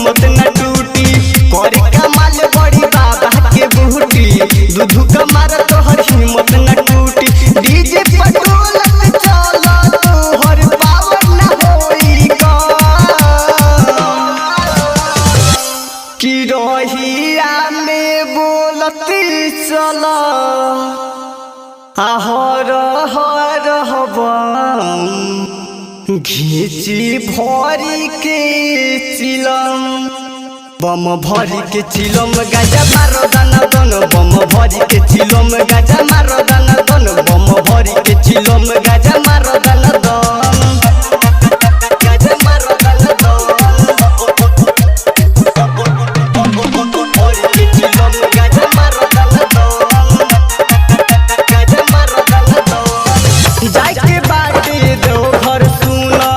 हिम्मत न टूटी करे कमाल बड़ी बाबा के बूटी दूध कमार तोहर हिम्मत न टूटी डीजे पटोलत चला तोहर पावर न होई का कि रहिया में बोलती चला हर हर हबम घीची भरी के चिलम बम भरी के चिलम गाजा मारो दाना दन बम भरी के चिलम गाजा मारो दाना दन बम भरी के चिलम गाजा मारो दाना दन गाजा मारो दाना दन भरी के चिलम गाजा मारो दाना दन गाजा मारो दाना दन जाय के बाटे दो घर सुना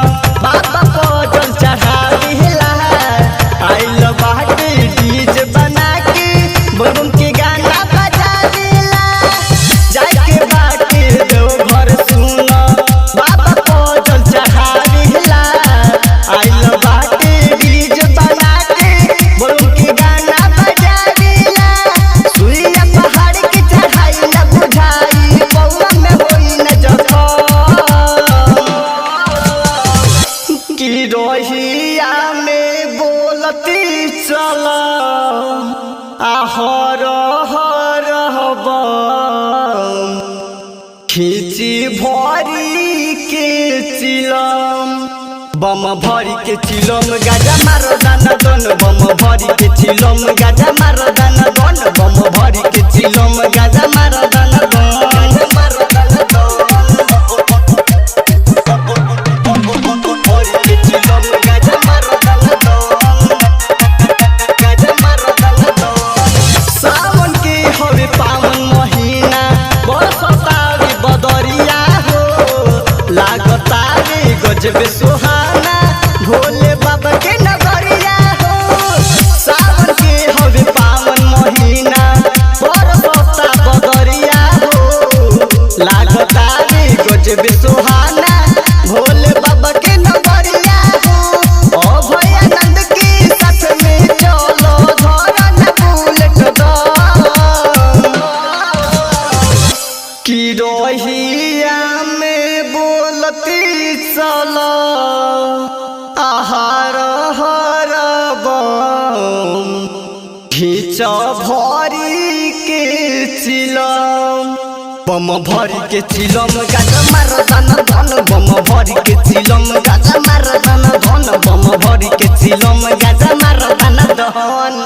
बाबा को जल चढ़ा दिला आइल बाटे डीजे बना के बम के गाना बजा दिला जाय के बाटे दो घर सुना बाबा को जल चढ़ा दिला आइल बाटे डीजे बना के बम के गाना बजा दिला सुइया पहाड़ के चढ़ाई न बुझाई पौवा में होई न जखा कि रहिया में बोलती चला हर हर हबम खींची भरी के चिलम बम भरी के चिलम गाजा मारो दाना दन बम भरी के चिलम गाजा मारो दाना दन बम भरी के चिलम गाजा मारो दाना दन गाजा मारो दाना दन भरी के चिलम गाजा मारो दाना दन गाजा मारो दाना दन सावन के हवे पावन महीना बरसतावे बदरिया हो लागतावे गजबे सुहाना भोले बाबा के नगरिया हो सावन के हवे पावन महीना बरसता बदरिया हो लागतावे गजबे सुहाना भोले बाबा के नगरिया हो अभयानंद के साथ में चलो धरन बुलेट दम कि रहिया में बोलती चला हर हर बम खींच भरी के चिलम बम भरी के चिलम गाजा मारो दाना धन बम भरी के चिलम गाजा मारो दाना धन बम भरी के चिलम गाजा मारो दाना धन।